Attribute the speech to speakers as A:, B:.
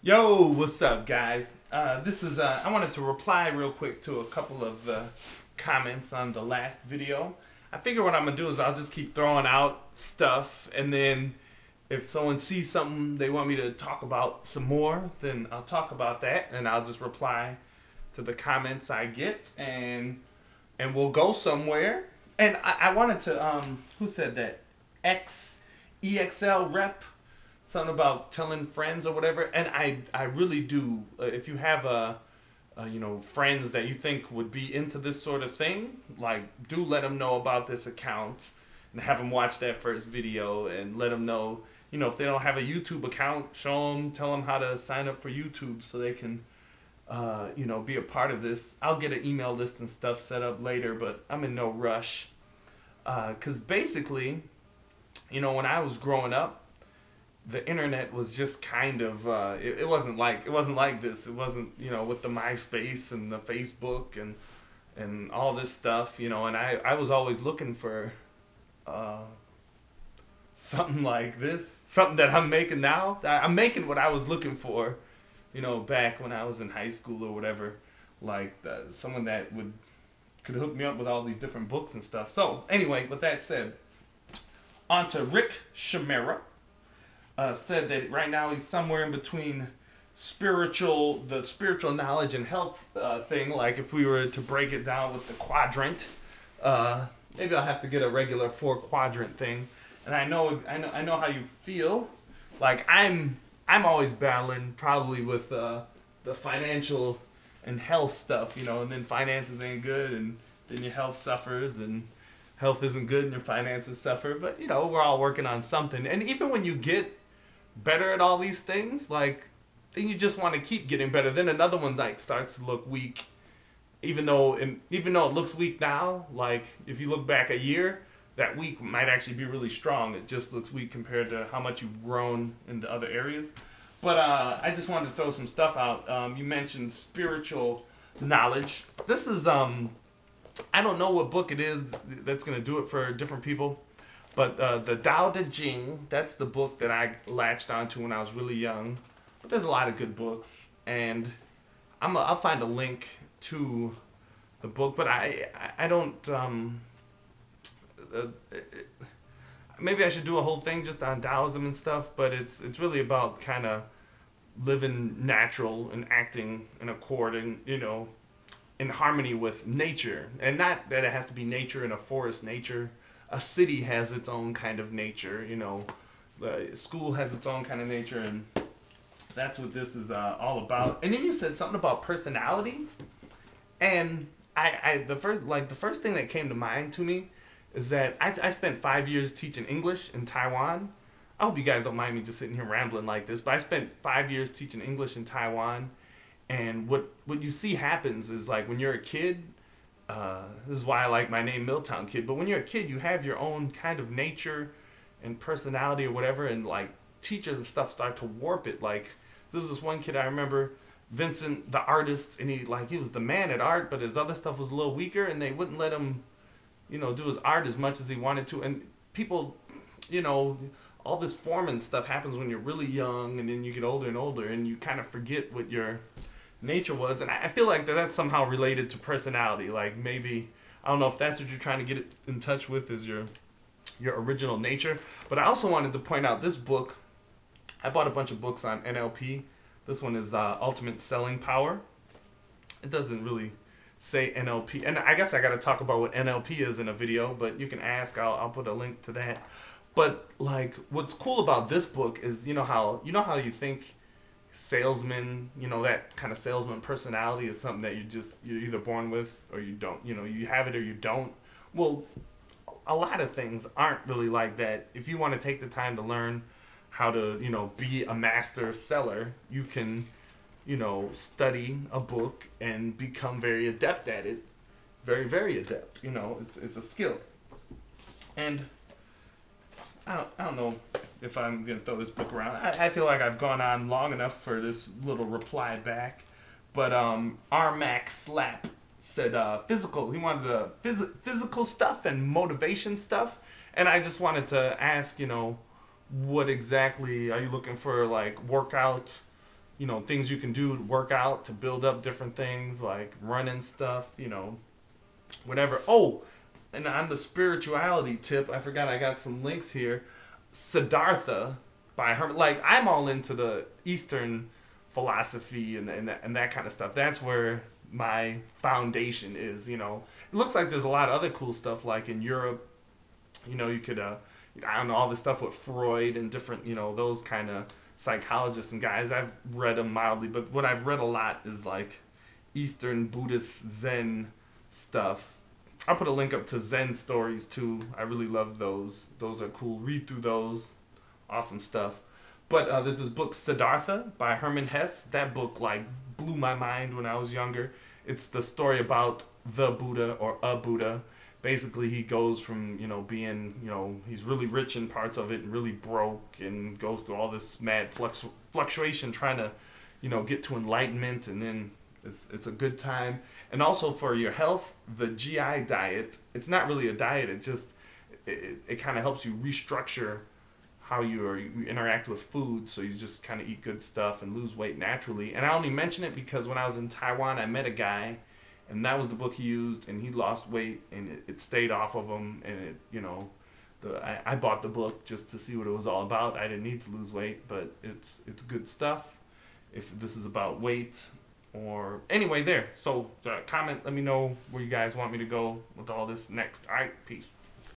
A: Yo, what's up, guys? I wanted to reply real quick to a couple of comments on the last video. I figure what I'm gonna do is I'll just keep throwing out stuff, and then if someone sees something they want me to talk about some more, then I'll talk about that, and I'll just reply to the comments I get, and we'll go somewhere. And I wanted to who said that? EXLRep, something about telling friends or whatever. And I really do. If you have friends that you think would be into this sort of thing, like, do let them know about this account and have them watch that first video and let them know. If they don't have a YouTube account, show them, tell them how to sign up for YouTube so they can, be a part of this. I'll get an email list and stuff set up later, but I'm in no rush. Because basically, when I was growing up, the internet was just kind of it wasn't like this. It wasn't with the MySpace and the Facebook and all this stuff. And I was always looking for something like this, something that I'm making now. I'm making what I was looking for, back when I was in high school or whatever. Like someone that could hook me up with all these different books and stuff. So anyway, with that said, on to RickChimera. Said that right now he's somewhere in between the spiritual knowledge and health thing. Like, if we were to break it down with the quadrant, maybe I'll have to get a regular 4-quadrant thing. And I know how you feel. Like, I'm always battling probably with the financial and health stuff, and then finances ain't good, and then your health suffers, and health isn't good and your finances suffer. But we're all working on something. And even when you get better at all these things, like, then you just want to keep getting better. Then another one like starts to look weak, even though it looks weak now. Like, if you look back a year, that week might actually be really strong. It just looks weak compared to how much you've grown into other areas. But I just wanted to throw some stuff out. You mentioned spiritual knowledge. This is I don't know what book it is that's gonna do it for different people. But the Daodejing, that's the book that I latched onto when I was really young. But there's a lot of good books, and I'll find a link to the book. But I don't. Maybe I should do a whole thing just on Taoism and stuff. But it's really about kind of living natural and acting in accord and in harmony with nature, and not that it has to be nature in a forest nature. A city has its own kind of nature, the school has its own kind of nature, and that's what this is all about. And then you said something about personality, and the first thing that came to mind to me is that I spent 5 years teaching English in Taiwan. I hope you guys don't mind me just sitting here rambling like this, but I spent 5 years teaching English in Taiwan, and what you see happens is, like, when you're a kid, this is why I like my name Milltown Kid, but when you're a kid, you have your own kind of nature and personality or whatever, and like teachers and stuff start to warp it. Like, there was this one kid I remember, Vincent, the artist, and he was the man at art, but his other stuff was a little weaker, and they wouldn't let him, do his art as much as he wanted to. And people, all this forming stuff happens when you're really young, and then you get older and older, and you kind of forget what your nature was. And I feel like that's somehow related to personality. Like, maybe, I don't know if that's what you're trying to get in touch with, is your original nature. But I also wanted to point out this book. I bought a bunch of books on NLP. This one is Ultimate Selling Power. It doesn't really say NLP, and I guess I got to talk about what NLP is in a video, but you can ask. I'll put a link to that. But, like, what's cool about this book is, how you think salesman, that kind of salesman personality is something that you're either born with or you don't. You have it or you don't. Well, a lot of things aren't really like that. If you want to take the time to learn how to be a master seller, you can study a book and become very adept at it. Very, very adept. It's a skill. And I don't know if I'm going to throw this book around. I feel like I've gone on long enough for this little reply back. But RmacSlap said physical. He wanted the physical stuff and motivation stuff. And I just wanted to ask, what exactly are you looking for? Like, workout you know, things you can do to work out to build up different things like running stuff, you know, whatever. Oh, and on the spirituality tip, I forgot I got some links here. Siddhartha by Herman. Like, I'm all into the Eastern philosophy and that kind of stuff. That's where my foundation is, you know. It looks like there's a lot of other cool stuff, like in Europe, you know, you could, I don't know, all this stuff with Freud and different, you know, those kind of psychologists and guys. I've read them mildly, but what I've read a lot is like Eastern Buddhist Zen stuff. I'll put a link up to Zen stories too. I really love those. Those are cool. Read through those. Awesome stuff. But there's this book Siddhartha by Hermann Hesse. That book like blew my mind when I was younger. It's the story about the Buddha or a Buddha. Basically, he goes from, you know, being, you know, he's really rich in parts of it and really broke, and goes through all this mad fluctuation trying to, you know, get to enlightenment, and then it's a good time. And also for your health, the GI diet, it's not really a diet, it just, it kind of helps you restructure how you interact with food, so you just kind of eat good stuff and lose weight naturally. And I only mention it because when I was in Taiwan, I met a guy, and that was the book he used, and he lost weight, and it stayed off of him, and it, you know, I bought the book just to see what it was all about. I didn't need to lose weight, but it's good stuff. If this is about weight, or anyway, there. So comment, let me know where you guys want me to go with all this next. All right, peace.